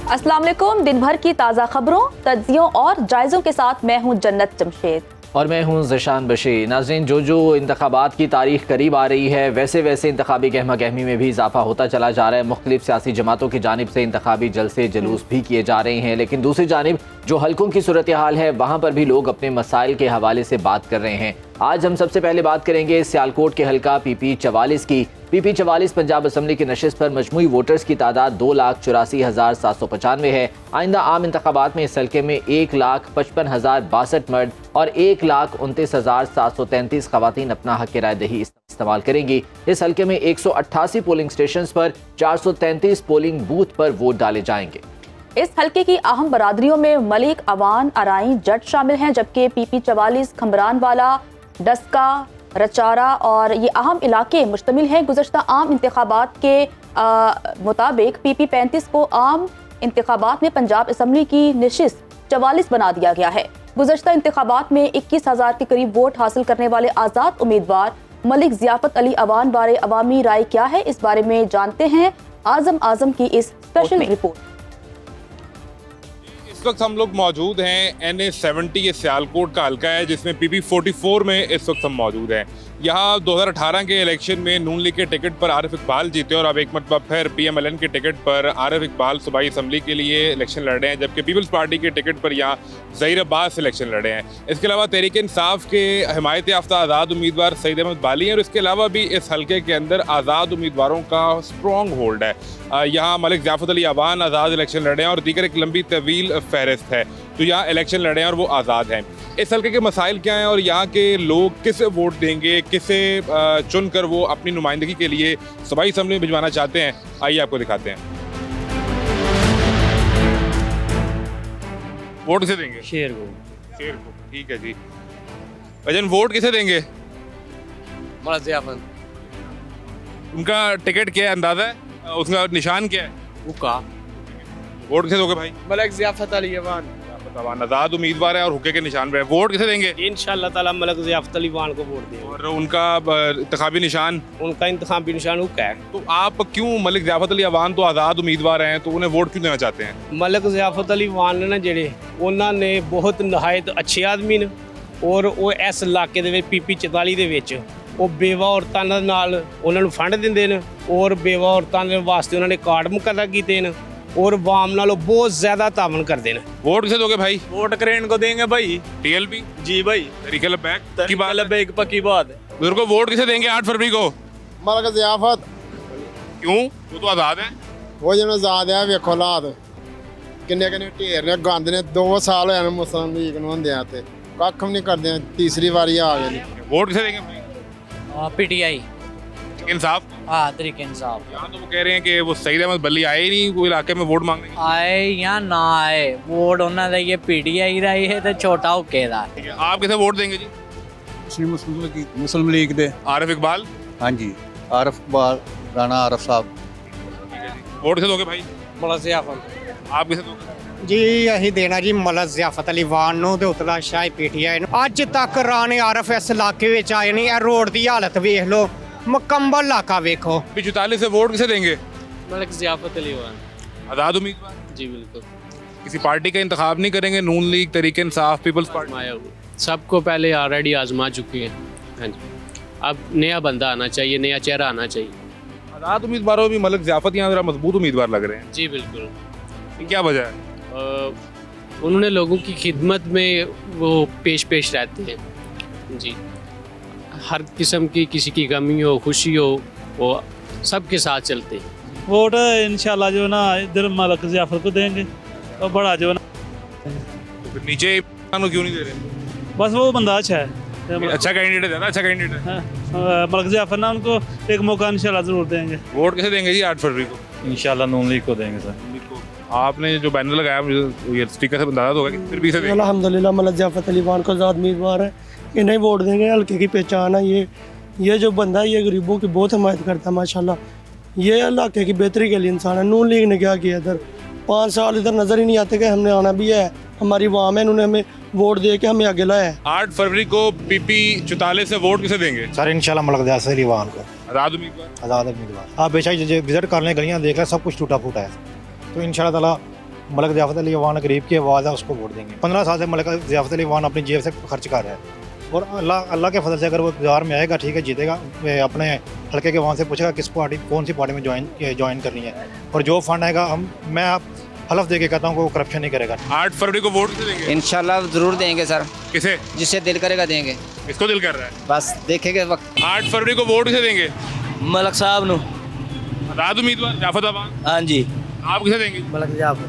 अस्सलाम वालेकुम। दिन भर की ताज़ा खबरों, तज्जियों और जायज़ों के साथ मैं हूं जन्नत जमशेद और मैं हूं ज़िशान बशीर। नाज़रीन, जो इंतखाबात की तारीख करीब आ रही है वैसे वैसे इंतखाबी गहमा गहमी में भी इजाफा होता चला जा रहा है। मुख्तलिफ सियासी जमातों की जानिब से इंतखाबी जलसे जुलूस भी किए जा रहे हैं, लेकिन दूसरी जानिब जो हलकों की सूरत हाल है वहाँ पर भी लोग अपने मसाइल के हवाले से बात कर रहे हैं। आज हम सबसे पहले बात करेंगे सियालकोट के हलका PP 44 की। PP 44 पंजाब असम्बली की नशिस्त पर मजमूई वोटर्स की तादाद 2,84,795 है। आइंदा आम इंतखाबात में इस हल्के में 1,55,062 मर्द और 1,29,733 खवातीन अपना हक राय दही इस्तेमाल करेंगी। इस हल्के में 188 पोलिंग स्टेशन पर 433 पोलिंग बूथ पर वोट डाले जाएंगे। इस हल्के की अहम बरादरियों में मलिक, अवान, अराइन, जट शामिल हैं, जबकि PP 44, खमरानवाला, डस्का, रचारा और ये अहम इलाके मुश्तमिल हैं। गुज़श्ता आम इंतखाबात के मुताबिक PP 35 को आम इंतखाबात में पंजाब असम्बली की नशिस्त 44 बना दिया गया है। गुज़श्ता इंतखाबात में 21,000 के करीब वोट हासिल करने वाले आज़ाद उम्मीदवार मलिक ज़ियाफ़त अली अवान बारे अवामी राय क्या है, इस बारे में जानते हैं आज़म की इस स्पेशल रिपोर्ट। इस वक्त हम लोग मौजूद हैं NA 70 ये सियालकोट का हल्का है जिसमें PP 44 में इस वक्त हम मौजूद हैं। यहाँ 2018 के इलेक्शन में नून लीग के टिकट पर आरिफ इकबाल जीते और अब एक मरतबा फिर PMLN के टिकट पर आरिफ इकबाल सूबाई असम्बली के लिए इलेक्शन लड़ रहे हैं, जबकि पीपल्स पार्टी के टिकट पर यहाँ ज़हीर अब्बास इलेक्शन लड़े हैं। इसके अलावा तहरीक इंसाफ के हिमायत याफ्ता आज़ाद उम्मीदवार सईद अहमद बाली हैं और इसके अलावा भी इस हल्के के अंदर आज़ाद उम्मीदवारों का स्ट्रॉन्ग होल्ड है। यहाँ मलिक ज़ियाफ़त अली अवान आज़ाद इलेक्शन लड़े हैं और दीगर एक लंबी तवील फहरिस्त है, तो यहाँ इलेक्शन लड़े हैं और वो आज़ाद हैं। इस हल्के के मसाइल क्या हैं और यहाँ के लोग किसे वोट देंगे, किसे चुनकर वो अपनी नुमाइंदगी के लिए सूबाई असम्बली में भिजवाना चाहते हैं, आइए आपको दिखाते हैं। वोट किसे देंगे? शेर को। ठीक है जी। वजन वोट किसे देंगे? मलिक ज़ियाफ़त। उनका टिकट क्या है, अंदाजा है? उसका निशान क्या है? हुक्का। वोट किसे दोगे भाई? मलिक ज़ियाफ़त अली अवान। आज़ाद उम्मीदवार है और हुक्के के निशान पे है। वोट किसे देंगे? इंशाअल्लाह ताला मलिक ज़ियाफ़त अली अवान को वोट देंगे। और उनका इंतखाबी निशान? उनका इंतखाबी निशान हुक्का है। तो आप क्यों मलिक ज़ियाफ़त अली अवान तो आज़ाद उम्मीदवार हैं, तो उन्हें वोट क्यों देना चाहते हैं? मलिक ज़ियाफ़त अली अवान ने ना ਜਿਹੜੇ ਉਹਨਾਂ ਨੇ ਬਹੁਤ ਨਹਾਇਤ ਅੱਛੇ ਆਦਮੀ ਨੇ ਔਰ ਉਹ ਇਸ ਇਲਾਕੇ ਦੇ ਵਿੱਚ PP 44 ਦੇ ਵਿੱਚ ਉਹ ਬੇਵਾ ਔਰਤਾਂ ਨਾਲ ਉਹਨਾਂ ਨੂੰ ਫੰਡ ਦਿੰਦੇ ਨੇ ਔਰ ਬੇਵਾ ਔਰਤਾਂ ਦੇ ਵਾਸਤੇ ਉਹਨਾਂ ਨੇ ਕਾਰਡ ਮੁਕੱਰਰ ਕੀਤੇ ਨੇ और वाम नालों बहुत ज्यादा तावन कर देना। वोट किसे दोगे भाई? वोट करेन को देंगे भाई। TLP? जी भाई। तरीके लबैक की बात लबैक पक्की बात है। मेरे को वोट किसे देंगे 8 फरवरी को? मलिक ज़ियाफ़त। क्यों? वो तो आज़ाद है। वो जो आज़ाद है वेखो हालात किन्ने किन्ने ढेर ने गंद ने 2 साल होए मुस्लिम लीग नूं होंदियां ते कक्ख भी नहीं करदे, तीसरी बारी आ गए। वोट किसे देंगे भाई? PTI इंसाफ। हाँ, तरीके इंसाफ। यहाँ तो वो कह रहे हैं कि वो सईद अहमद बली आए ही नहीं, कोई इलाके में वोट मांगने आए या ना आए, वोट उन्होंने ये PTI ਦਾ ਹੀ ਹੈ ਤੇ ਛੋਟਾ ਹੁੱਕੇ ਦਾ। आप किसे वोट देंगे जी? मुस्लिम लीग दे आरिफ इकबाल। हाँ जी, आरिफ इकबाल, राणा आरिफ साहब। वोट किसे दोगे भाई? मलिक ज़ियाफ़त। आप किसे दोगे? जी ਅਸੀਂ ਦੇਣਾ ਜੀ ਮਲਿਕ ज़ियाफ़त अली अवान ਨੂੰ ਤੇ ਉਤਲਾ ਸ਼ਾਹ PTI ਨੂੰ। ਅੱਜ ਤੱਕ ਰਾਣੇ ਆਰਿਫ ਇਸ ਇਲਾਕੇ ਵਿੱਚ ਆਏ ਨਹੀਂ। ਇਹ ਰੋਡ ਦੀ ਹਾਲਤ ਵੇਖ ਲਓ, मुकम्मल इलाका देखो। 44 से वोट किसे देंगे? मलिक ज़ियाफ़त अली अवान। आज़ाद उम्मीदवार? जी बिल्कुल। किसी पार्टी का इंतखाब नहीं करेंगे? नून league, Tehreek Insaf, peoples party? सबको पहले ऑलरेडी आजमा चुकी है। हाँ जी, अब नया बंदा आना चाहिए, नया चेहरा आना चाहिए। आज़ाद उम्मीदवारों भी मलिक ज़ियाफ़त यहाँ ज़रा मजबूत उम्मीदवार लग रहे हैं। जी बिल्कुल। क्या वजह है? उन्होंने लोगों की खिदमत में वो पेश रहते हैं जी। हर किस्म की किसी की गमी हो, खुशी हो, वो सबके साथ चलते हैं। वोट इंशाल्लाह जो ना इधर मलिक ज़ियाफ़त को देंगे और बड़ा जो ना तो फिर नीचे क्यों नहीं दे रहे? बस वो बंदा अच्छा है, अच्छा कैंडिडेट है ना, अच्छा कैंडिडेट है। मलिक ज़ियाफ़त ना उनको एक मौका इंशाल्लाह ज़रूर देंगे। वोट किसे देंगे जी 8 फरवरी को? इंशाल्लाह नून लीग को देंगे सर। आपने जो बैनर लगाया मुझे ये स्टिकर से अंदाजा होगा कि फिर भी इसे देंगे? अल्हम्दुलिल्लाह मलिक ज़ियाफ़त अली अवान को आज़ाद उम्मीदवार है, इन्हें वोट देंगे। हल्के की पहचान है ये जो बंदा है ये गरीबों की बहुत हिमायत करता है माशाल्लाह। ये इलाके की बेहतरी के लिए इंसान है। नून लीग ने क्या किया इधर 5 साल इधर नज़र ही नहीं आते कि हमने आना भी है, हमारी वाम है, इन्होंने हमें वोट दे के हमें आगे लाया है। 8 फरवरी को PP 44 से वोट किसे देंगे? सर इंशाल्लाह मलिक ज़ियाफ़त अली अवान को। आज़ाद उम्मीदवार? आज़ाद उम्मीदवार। आप बेशक विजिट कर लें, गलियाँ देख लें, सब कुछ टूटा फूटा है, तो इंशाल्लाह ताला मलक ज़ियाफ़त अली अवान गरीब की आवाज़ है, उसको वोट देंगे। 15 साल से मलक ज़ियाफ़त अली अवान अपनी जेब से खर्च कर रहा है और अल्लाह के फजल से अगर वो इक़्तिदार में आएगा, ठीक है, जीतेगा, अपने हल्के के वहाँ से पूछेगा किस पार्टी, कौन सी पार्टी में ज्वाइन करनी है, और जो फंड आएगा मैं हलफ दे के कहता हूँ वो करप्शन नहीं करेगा। 8 फरवरी को वोट देंगे इंशाल्लाह ज़रूर देंगे सर, किसे? जिससे दिल करेगा देंगे, किसको दिल कर रहा है? बस देखेंगे वक्त। 8 फरवरी को वोट किसे देंगे? मलक साहब नु। आज़ाद उम्मीदवार ज़ियाफ़त अवान। हाँ जी, आप किसे देंगे? मलक ज़ियाफ़त।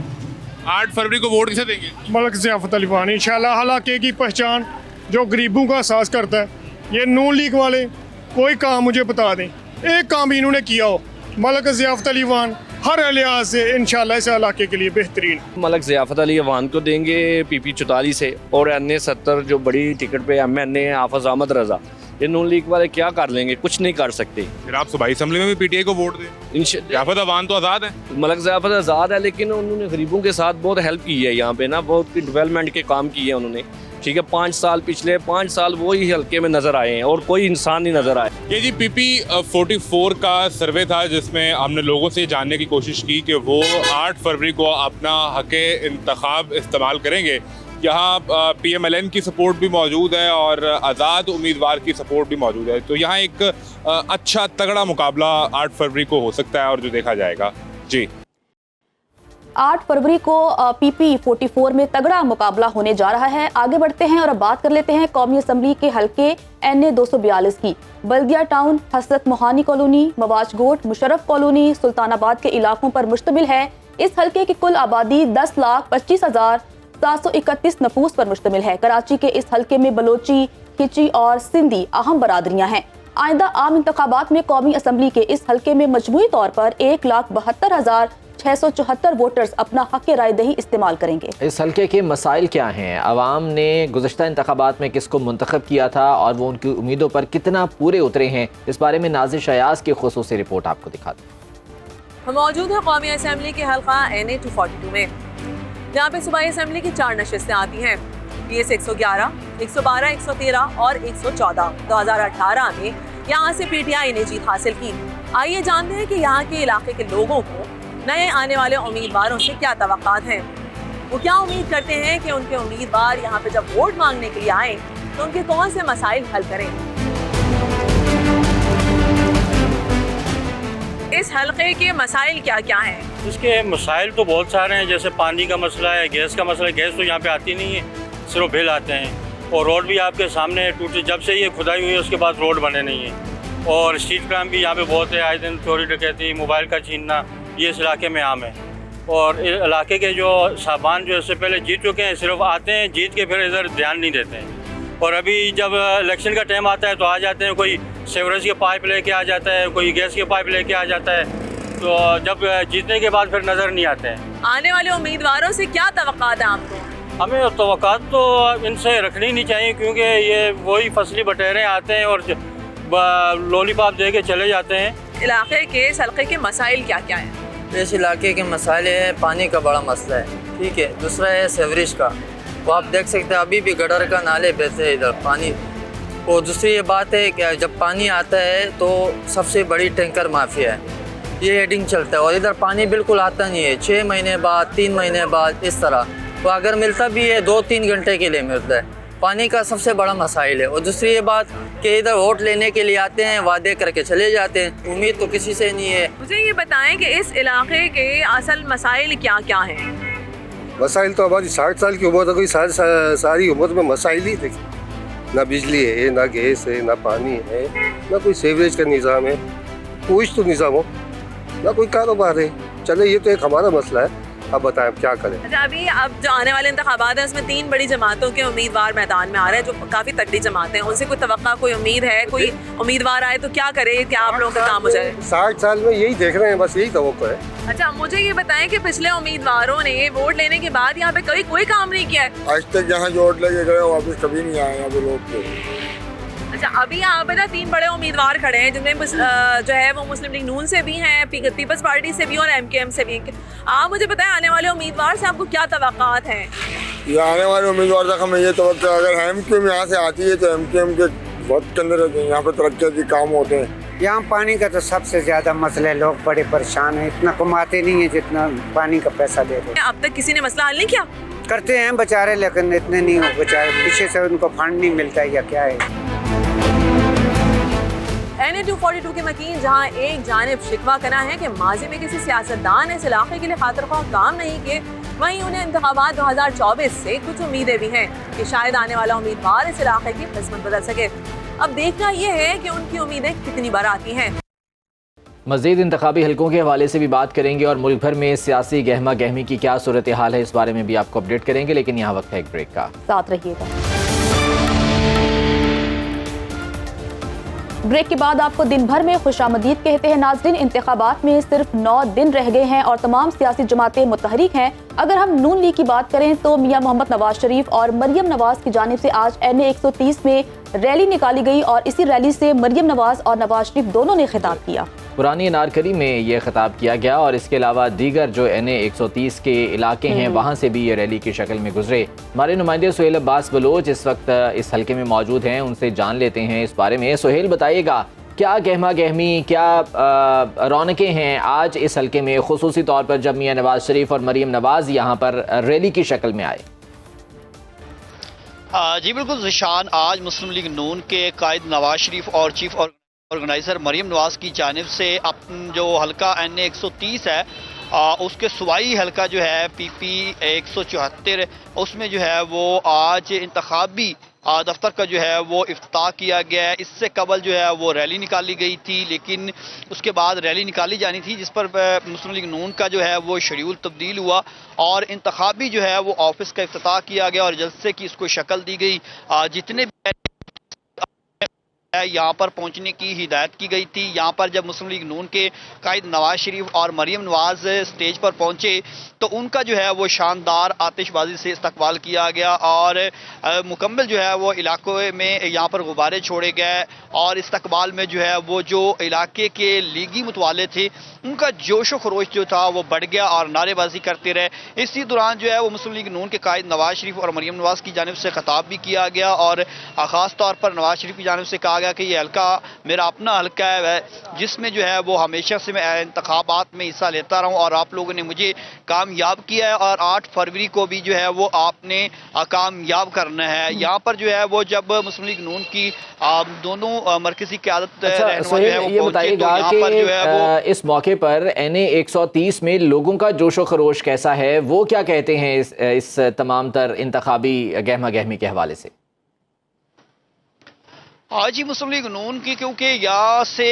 8 फरवरी को वोट किसे देंगे? मलक ज़ियाफ़त अली वान इंशाल्लाह। इलाके की पहचान जो गरीबों का एहसास करता है, ये नून लीग वाले कोई काम मुझे बता दें, एक काम भी इन्होंने किया हो। मलक ज़ियाफ़त अली वान हर लिहाज से इंशाल्लाह इस इलाके के लिए बेहतरीन। मलक ज़ियाफ़त अली अवान को देंगे PP 44 से, और NA 70 जो बड़ी टिकट पे MNA हाफ़िज़ अहमद रज़ा। ये नून लीग वाले क्या कर लेंगे? कुछ नहीं कर सकते। फिर आप सूबाई असम्बली में भी PTI को वोट दें। ज़ियाफ़त अवान तो आज़ाद है। मलक ज़ियाफ़त आज़ाद है, लेकिन उन्होंने गरीबों के साथ बहुत हेल्प की है यहाँ पे ना, बहुत डेवलपमेंट के काम किए हैं उन्होंने, ठीक है। 5 साल पिछले 5 साल वो ही हल्के में नज़र आए हैं और कोई इंसान नहीं नज़र आए। ये जी PP 44 का सर्वे था, जिसमें हमने लोगों से जानने की कोशिश की कि वो 8 फरवरी को अपना हक़ इंतखाब इस्तेमाल करेंगे। यहाँ PMLN की सपोर्ट भी मौजूद है और आज़ाद उम्मीदवार की सपोर्ट भी मौजूद है, तो यहाँ एक अच्छा तगड़ा मुकाबला 8 फरवरी को हो सकता है और जो देखा जाएगा। जी 8 फरवरी को PP 44 में तगड़ा मुकाबला होने जा रहा है। आगे बढ़ते हैं और अब बात कर लेते हैं कौमी असम्बली के हल्के NA 242 की। बल्दिया टाउन, हसरत मोहानी कॉलोनी, मवाज गोट, मुशर्रफ कॉलोनी, सुल्तानाबाद के इलाकों पर मुश्तमिल है। इस हल्के की कुल आबादी 10,25,731 नफूस पर मुश्तमिल है। कराची के इस हल्के में बलोची, खिची और सिंधी अहम बरादरियां हैं। आइंदा आम इंतखाबात में कौमी असम्बली के इस हल्के में मजमूई तौर पर 1,72,674 वोटर्स अपना हक़ राय दही इस्तेमाल करेंगे। इस हल्के के मसाइल क्या हैं? अवाम ने गुज़श्ता इंतखाबात में किसको मुंतखब किया था और वो उनकी उम्मीदों पर कितना पूरे उतरे हैं? इस बारे में नाज़िर शयाज़ की खुसूसी रिपोर्ट आपको दिखाते हैं। हम मौजूद है कौमी असम्बली के हल्का NA 242 में, जहाँ पे सूबाई असम्बली की 4 नशिस्तें आती हैं। PS 111, 112, 113 और 114। 2018 में यहाँ से PTI ने जीत हासिल की। आइए जानते हैं कि यहाँ के इलाके के लोगों को नए आने वाले उम्मीदवारों से क्या तवक्कात हैं। वो क्या उम्मीद करते हैं कि उनके उम्मीदवार यहाँ पे जब वोट मांगने के लिए आए तो उनके कौन से मसाइल हल करें। इस हल्के के मसाइल क्या क्या हैं? इसके मसाइल तो बहुत सारे हैं, जैसे पानी का मसला है, गैस का मसला है। गैस तो यहाँ पे आती नहीं है, सिर्फ बिल आते हैं। और रोड भी आपके सामने टूटे, जब से ये खुदाई हुई है उसके बाद रोड बने नहीं है। और स्ट्रीट क्राइम भी यहाँ पे बहुत है, आए दिन चोरी डकैती, मोबाइल का छीनना, ये इस इलाके में आम है। और इस इलाके के जो साहबान जो इससे पहले जीत चुके हैं, सिर्फ आते हैं, जीत के फिर इधर ध्यान नहीं देते हैं। और अभी जब इलेक्शन का टाइम आता है तो आ जाते हैं, कोई सीवरेज के पाइप लेके आ जाता है, कोई गैस के पाइप लेके आ जाता है, तो जब जीतने के बाद फिर नज़र नहीं आते हैं। आने वाले उम्मीदवारों से क्या तवक्कात है आपको? हमें तवक्कात तो इनसे रखनी नहीं चाहिए, क्योंकि ये वही फसली बटेरे आते हैं और लॉलीपॉप दे के चले जाते हैं। इलाके के इस हल्के के मसाइल क्या क्या हैं? इस इलाके के मसाइल है, पानी का बड़ा मसला है, ठीक है। दूसरा है सेवरेज का, वो आप देख सकते हैं अभी भी गटर का नाले बहते हैं इधर पानी। और दूसरी ये बात है कि जब पानी आता है तो सबसे बड़ी टैंकर माफिया है, ये हेडिंग चलता है और इधर पानी बिल्कुल आता नहीं है। 6 महीने बाद, 3 महीने बाद, इस तरह। तो अगर मिलता भी है 2-3 घंटे के लिए मिलता है। पानी का सबसे बड़ा मसाइल है। और दूसरी ये बात कि इधर वोट लेने के लिए आते हैं, वादे करके चले जाते हैं, उम्मीद तो किसी से नहीं है। मुझे ये बताएं कि इस इलाके के असल मसाइल क्या क्या हैं? मसाइल तो हमारी 60 साल की उम्र कोई सारी उम्र में मसाइल ही थे। ना बिजली है, ना गैस है, ना पानी है, ना कोई सीवरेज का निज़ाम है, कोई तो निज़ाम हो, ना कोई कारोबार है। चले ये तो एक हमारा मसला है, अब बताएं क्या करें। अच्छा, अभी अब जो आने वाले इंतखाबात हैं उसमें 3 बड़ी जमातों के उम्मीदवार मैदान में आ रहे हैं, जो काफ़ी तगड़ी जमात हैं। उनसे कोई तवक्का, कोई उम्मीद है? कोई उम्मीदवार आए तो क्या करे, क्या आप लोगों का काम हो जाए? 60 साल में यही देख रहे हैं, बस यही तवक्को है। अच्छा, मुझे ये बताएं कि पिछले उम्मीदवारों ने वोट लेने के बाद यहाँ पे कोई काम नहीं किया है? आज तक जहाँ जो वोट लगे गए वापस कभी नहीं आए यहाँ पे लोग। अच्छा, अभी यहाँ पे ना 3 बड़े उम्मीदवार खड़े हैं, जिनमें जो है वो मुस्लिम लीग नून से भी हैं, पीपल्स पार्टी से भी और MKM से भी। आप मुझे बताएं, आने वाले उम्मीदवार से आपको क्या तवक्कात हैं? ये आने वाले उम्मीदवार तक हमें ये तवक्का, अगर MKM यहाँ से आती है तो MKM के वक्त के अंदर यहाँ पे तरक्की काम होते हैं। यहाँ पानी का तो सबसे ज़्यादा मसला है, लोग बड़े परेशान हैं, इतना कमाते नहीं हैं जितना पानी का पैसा दे रहे हैं। अब तक किसी ने मसला हल नहीं किया? करते हैं बेचारे, लेकिन इतने नहीं हो बेचारे, पीछे से उनको फंड नहीं मिलता या क्या है। NA 242 के मकीन जहां एक जानिब शिकवा करना है कि माजी में किसी सियासतदान ने इस इलाके के लिए खातिर-ख्वाह काम नहीं किए, वहीं उन्हें इंतखाबात 2024 से कुछ उम्मीदें भी हैं कि शायद आने वाला उम्मीदवार इस इलाके की किस्मत बदल सके। अब देखना यह है कि उनकी उम्मीदें कितनी बार आती हैं। मज़ीद इंतखाबी हलकों के हवाले से भी बात करेंगे और मुल्क भर में सियासी गहमा गहमी की क्या सूरत हाल है, इस बारे में भी आपको अपडेट करेंगे, लेकिन यहाँ वक्त है एक ब्रेक का। साथ रहिएगा। ब्रेक के बाद आपको दिन भर में खुशामदीद कहते हैं। नाज़रीन, इंतखाबात में सिर्फ 9 दिन रह गए हैं और तमाम सियासी जमातें मुतहरिक हैं। अगर हम नून लीग की बात करें तो मियां मोहम्मद नवाज शरीफ और मरियम नवाज की जानिब से आज NA 130 में रैली निकाली गई और इसी रैली से मरियम नवाज और नवाज शरीफ दोनों ने खिताब किया। पुरानी अनारकली में ये खिताब किया गया और इसके अलावा दीगर जो NA 130 के इलाके हैं वहाँ से भी ये रैली की शक्ल में गुजरे। हमारे नुमाइंदे सुहेल अब्बास बलोच इस वक्त इस हल्के में मौजूद हैं, उनसे जान लेते हैं इस बारे में। सुहेल, बताइएगा क्या गहमा गहमी, क्या रौनकें हैं आज इस हल्के में, खुसूसी तौर पर जब मियां नवाज शरीफ और मरियम नवाज यहाँ पर रैली की शक्ल में आए? जी बिल्कुल ज़िशान, आज मुस्लिम लीग नून के कायद नवाज शरीफ और चीफ ऑर्गेनाइज़र मरियम नवाज की जानिब से अपन जो हल्का NA 130 है उसके सूबाई हल्का जो है PP 174 उसमें जो है वो आज इंतखाबी दफ्तर का जो है वो इफ्तिताह किया गया है। इससे कबल जो है वो रैली निकाली गई थी, लेकिन उसके बाद रैली निकाली जानी थी जिस पर मुस्लिम लीग नून का जो है वो शेड्यूल तब्दील हुआ और इंतखाबी जो है वो ऑफिस का इफ्तिताह किया गया और जलसे की इसको शक्ल दी गई। जितने भी यहाँ पर पहुँचने की हिदायत की गई थी। यहाँ पर जब मुस्लिम लीग नून के कायद नवाज शरीफ और मरियम नवाज स्टेज पर पहुँचे तो उनका जो है वो शानदार आतिशबाजी से इस्तकबाल किया गया और मुकम्मल जो है वो इलाके में यहाँ पर गुब्बारे छोड़े गए और इस्तकबाल में जो है वो जो इलाके के लीगी मुतवाले थे उनका जोश व खरोश जो था वो बढ़ गया और नारेबाजी करते रहे। इसी दौरान जो है वो मुस्लिम लीग नून के कायद नवाज शरीफ और मरियम नवाज की जानिब से खिताब भी किया गया और ख़ास तौर पर नवाज शरीफ की जानिब से कहा गया कि ये हल्का मेरा अपना हल्का है जिसमें जो है वो हमेशा से मैं इंतखाबात में हिस्सा लेता रहा हूँ और आप लोगों ने मुझे कामयाब किया है और 8 फरवरी को भी जो है वो आपने कामयाब करना है। यहाँ पर जो है वो जब मुस्लिम लीग नून की दोनों मरकजी क़यादत ये बताइएगा कि इस मौके पर NA 130 में लोगों का जोशो खरोश कैसा है, वो क्या कहते हैं इस तमाम तर इंतखाबी गहमा गहमी के हवाले से? हाँ जी, मुस्लिम लीग नून की क्योंकि यहाँ से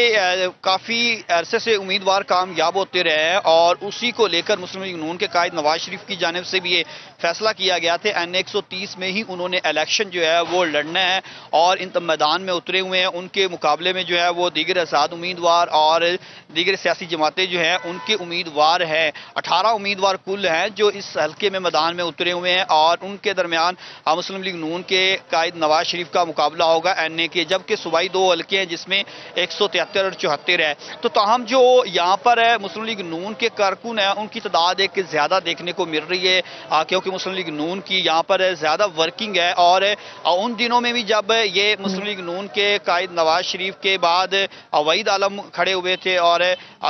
काफ़ी अरसे से उम्मीदवार कामयाब होते रहे हैं और उसी को लेकर मुस्लिम लीग नून के कायद नवाज शरीफ की जानिब से भी ये फैसला किया गया था। NA 130 में ही उन्होंने इलेक्शन जो है वो लड़ना है और इन मैदान में उतरे हुए हैं। उनके मुकाबले में जो है वो दीगर आज़ाद उम्मीदवार और दीगर सियासी जमातें जो हैं उनके उम्मीदवार हैं। 18 उम्मीदवार कुल हैं जो इस हल्के में मैदान में उतरे हुए हैं और उनके दरमियान मुस्लिम लीग नून के कायद नवाज शरीफ का मुकाबला होगा NA के, जबकि सूबाई 2 हल्के हैं जिसमें 173 और 74 है। तो ताहम जो यहाँ पर है मुस्लिम लीग नून के कारकुन हैं उनकी तादाद एक ज़्यादा देखने को मिल रही है क्योंकि मुस्लिम लीग नून की यहाँ पर ज़्यादा वर्किंग है और उन दिनों में भी जब ये मुस्लिम लीग नून के कायद नवाज शरीफ के बाद वहीद आलम खड़े हुए थे और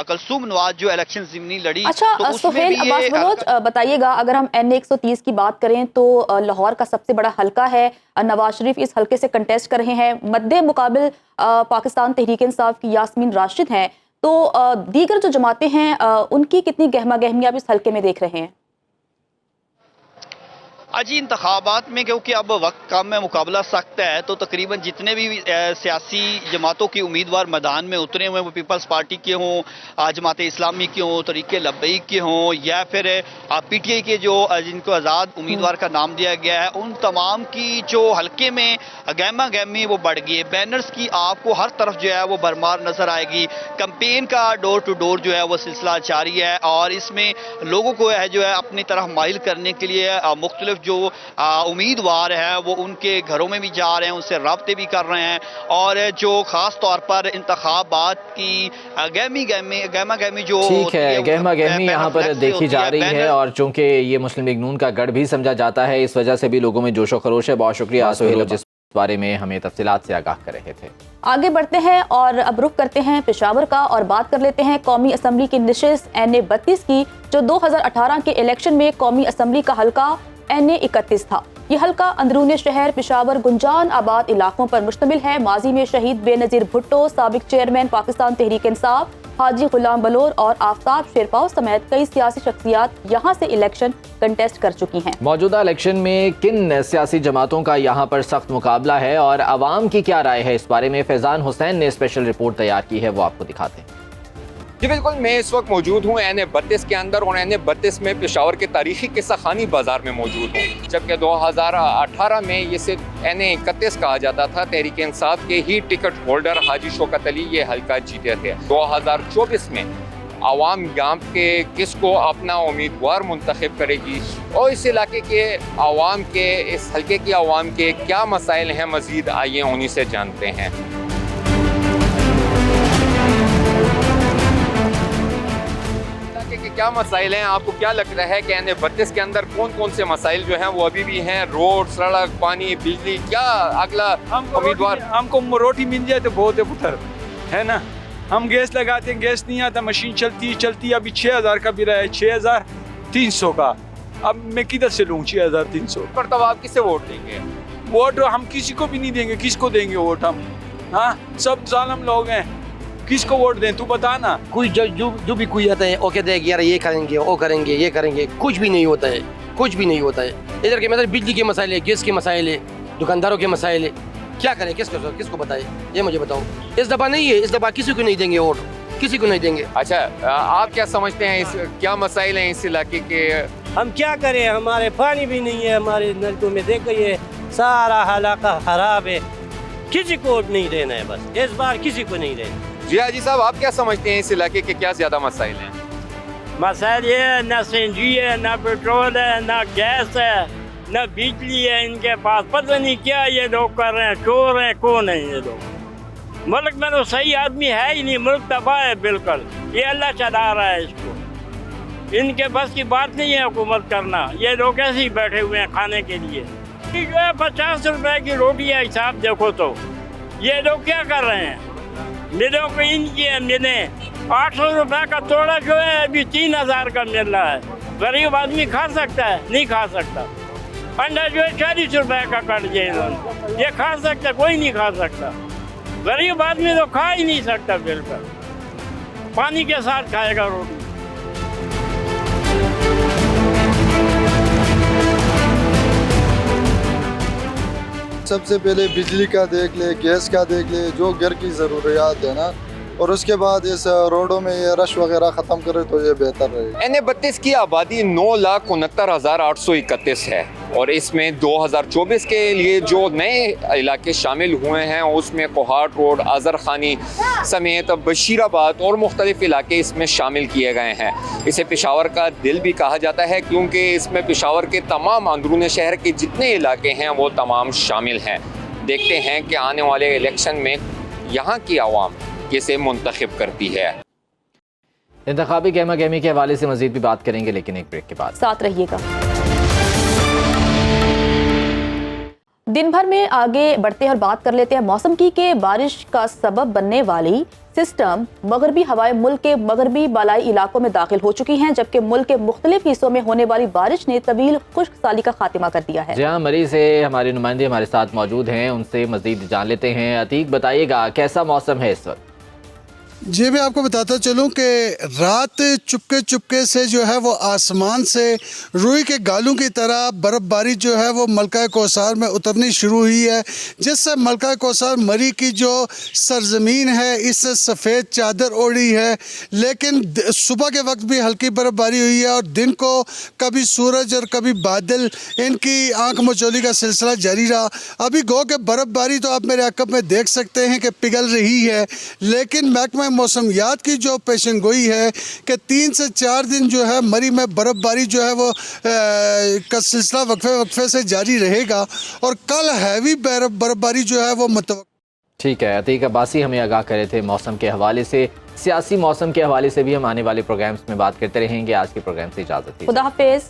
कलसूम नवाज जो इलेक्शन ज़िमनी लड़ी। अच्छा, तो सुहेल अब्बास बलोच बताइएगा, अगर हम NA 130 की बात करें तो लाहौर का सबसे बड़ा हल्का है, नवाज शरीफ इस हल्के से कंटेस्ट कर रहे हैं, मद्दे मुकाबिल पाकिस्तान तहरीक इंसाफ की यास्मीन राशिद हैं, तो दीगर जो जमातें हैं उनकी कितनी गहमा गहमी आप इस हल्के में देख रहे हैं? जी, इंतखाबात में क्योंकि अब वक्त कम है, मुकाबला सख्त है, तो तकरीबन जितने भी सियासी जमातों के उम्मीदवार मैदान में उतरे हुए वो पीपल्स पार्टी के हों, जमात इस्लामी के हों, तरीके लब्बैक के हों या फिर PTI के जो जिनको आज़ाद उम्मीदवार का नाम दिया गया है, उन तमाम की जो हल्के में गहमा गहमी वो बढ़ गई है। बैनर्स की आपको हर तरफ जो है वो भरमार नज़र आएगी। कैंपेन का डोर टू डोर जो है वो सिलसिला जारी है और इसमें लोगों को है जो है अपनी तरफ माइल करने के लिए मुख्तलिफ जो उम्मीदवार हैं वो उनके घरों में भी जा रहे हैं, उनसे राब्ते भी कर रहे हैं और जो ख़ास तौर पर इंतखाबात की गहमा गहमी जो ठीक है, गहमा गहमी यहाँ पर देखी जा रही है और चूंकि ये मुस्लिम लीग नून का गढ़ भी समझा जाता है, इस वजह से भी लोगों में जोशो खरोश है। बहुत शुक्रिया सुहेल। इस बारे में हमें तफसीलात से आगाह कर रहे थे। आगे बढ़ते हैं और अब रुख करते हैं पेशावर का और बात कर लेते हैं कौमी असम्बली की नशिस्त NA 32 की, जो 2018 के इलेक्शन में कौमी असम्बली का हल्का NA 31 था। ये हल्का अंदरून शहर पेशावर गुंजान आबाद इलाकों पर मुश्तमिल है। माजी में शहीद बेनज़ीर भुट्टो, साबिक चेयरमैन पाकिस्तान तहरीक इंसाफ हाजी गुलाम बलोर और आफ्ताब शेरपाव समेत कई सियासी शख्सियात यहाँ से इलेक्शन कंटेस्ट कर चुकी हैं। मौजूदा इलेक्शन में किन सियासी जमातों का यहाँ पर सख्त मुकाबला है और आवाम की क्या राय है, इस बारे में फैजान हुसैन ने स्पेशल रिपोर्ट तैयार की है, वो आपको दिखाते हैं। जी बिल्कुल, मैं इस वक्त मौजूद हूँ NA 32 के अंदर और NA 32 में पेशावर के तारीखी किस्सा खानी बाज़ार में मौजूद हूँ। जबकि 2018 में ये सिर्फ NA 31 कहा जाता था। तहरीक इंसाफ के ही टिकट होल्डर हाजी शौकत अली ये हल्का जीते थे। 2024 में आवाम यहाँ के किसको अपना उम्मीदवार मुंतखब करेगी और इस इलाके के आवाम के, इस हल्के की आवाम के क्या मसाइल हैं, मज़ीद आइए उन्हीं से जानते हैं। क्या मसाइल हैं, आपको क्या लग रहा है कि NA 32 के अंदर कौन कौन से मसाइल जो हैं वो अभी भी हैं? रोड, सड़क, पानी, बिजली, क्या अगला उम्मीदवार? हमको रोटी मिल जाए तो बहुत है पुत्र, है ना। हम गैस लगाते हैं, गैस नहीं आता, मशीन चलती अभी 6000 का बिल है, 6300 का। अब मैं किधर से लूँ 6300 पर? तब आप किसे वोट देंगे? वोट हम किसी को भी नहीं देंगे। किसको देंगे वोट हम? हाँ, सब जालिम लोग हैं, किसको वोट दें तू बता ना। कुछ जो भी कोई आता है वो कहते हैं कि यार ये करेंगे, वो करेंगे, ये करेंगे, कुछ भी नहीं होता है, कुछ भी नहीं होता है। इधर के मतलब बिजली के मसाइल है, गैस के मसाइल है, दुकानदारों के मसाइल है, क्या करें, किसको बताए, ये मुझे बताओ। इस दफ़ा नहीं है, इस दफ़ा किसी को नहीं देंगे वोट, किसी को नहीं देंगे। अच्छा, आप क्या समझते हैं, इस क्या मसाइल हैं इस इलाके के? हम क्या करें, हमारे पानी भी नहीं है, हमारे नलकों में देखो ये सारा इलाका खराब है। किसी को वोट नहीं देना है, बस इस बार किसी को नहीं देना। जी हाजी साहब, आप क्या समझते हैं इस इलाके के क्या ज़्यादा मसाइल हैं? मसाइल ये है, न सीएनजी है, न पेट्रोल है, न गैस है, न बिजली है इनके पास। पता नहीं क्या ये लोग कर रहे हैं, चोर हैं, कौन है ये लोग। मुल्क में तो सही आदमी है ही नहीं, मुल्क तबाह है बिल्कुल। ये अल्लाह चला रहा है इसको, इनके बस की बात नहीं है हुकूमत करना। ये लोग ऐसे ही बैठे हुए हैं खाने के लिए। जो है 50 रुपए की रोटी है, हिसाब देखो तो ये लोग क्या कर रहे हैं। मिलों को इनकी है, मिले 800 रुपए का तोड़ा जो है अभी 3000 का मिल रहा है। गरीब आदमी खा सकता है? नहीं खा सकता। अंडा जो है 40 रुपए का कट जाए इन्होंने, ये खा सकता? कोई नहीं खा सकता। गरीब आदमी तो खा ही नहीं सकता, बिल्कुल पानी के साथ खाएगा रोटी। सबसे पहले बिजली का देख ले, गैस का देख ले, जो घर की ज़रूरियात है ना, और उसके बाद इस रोडों में ये रश वगैरह ख़त्म करे तो ये बेहतर रहे। NA 32 की आबादी 9,69,831 है और इसमें 2024 के लिए जो नए इलाके शामिल हुए हैं उसमें कोहाट रोड, आज़र खानी समेत बशीराबाद और मुख्तलिफ इलाके इसमें शामिल किए गए हैं। इसे पेशावर का दिल भी कहा जाता है क्योंकि इसमें पेशावर के तमाम अंदरून शहर के जितने इलाके हैं वो तमाम शामिल हैं। देखते हैं कि आने वाले इलेक्शन में यहाँ की आवाम किसे मुंतखब करती है। इंतखाबी गहमा गहमी के हवाले से मजीद भी बात करेंगे, लेकिन एक ब्रेक के बाद साथ रहिएगा। दिन भर में आगे बढ़ते हैं और बात कर लेते हैं मौसम की कि बारिश का सबब बनने वाली सिस्टम मगरबी हवाएं मुल्क के मगरबी बालाई इलाकों में दाखिल हो चुकी हैं, जबकि मुल्क के मुख्तलिफ हिस्सों में होने वाली बारिश ने तवील खुश्क साली का खात्मा कर दिया है। जहाँ मरी से हमारे नुमाइंदे हमारे साथ मौजूद हैं, उनसे मजीद जान लेते हैं। अतीक, बताइएगा कैसा मौसम है इस वक्त? जी, मैं आपको बताता चलूं कि रात चुपके चुपके से जो है वो आसमान से रुई के गालों की तरह बर्फ़बारी जो है वो मलका कौसार में उतरनी शुरू हुई है, जिससे मलका कौसार मरी की जो सरजमीन है इससे सफ़ेद चादर ओढ़ी है। लेकिन सुबह के वक्त भी हल्की बर्फ़बारी हुई है और दिन को कभी सूरज और कभी बादल, इनकी आंख मचोली का सिलसिला जारी रहा। अभी गो के बर्फ़बारी तो आप मेरे अकब में देख सकते हैं कि पिघल रही है, लेकिन महकमा मौसमियात की जो पेशन गोई है कि 3 से 4 दिन जो है मरी में बर्फ़बारी जो है वो का सिलसिला वक्फे से जारी रहेगा और कल हैवी बर्फ़बारी जो है वो मुतवक्किल। ठीक है, अतीक अब्बासी हमें आगाह करे थे मौसम के हवाले से। सियासी मौसम के हवाले से भी हम आने वाले प्रोग्राम्स में बात करते रहेंगे। आज के प्रोग्राम से इजाज़त दीजिए। खुदा हाफिज़।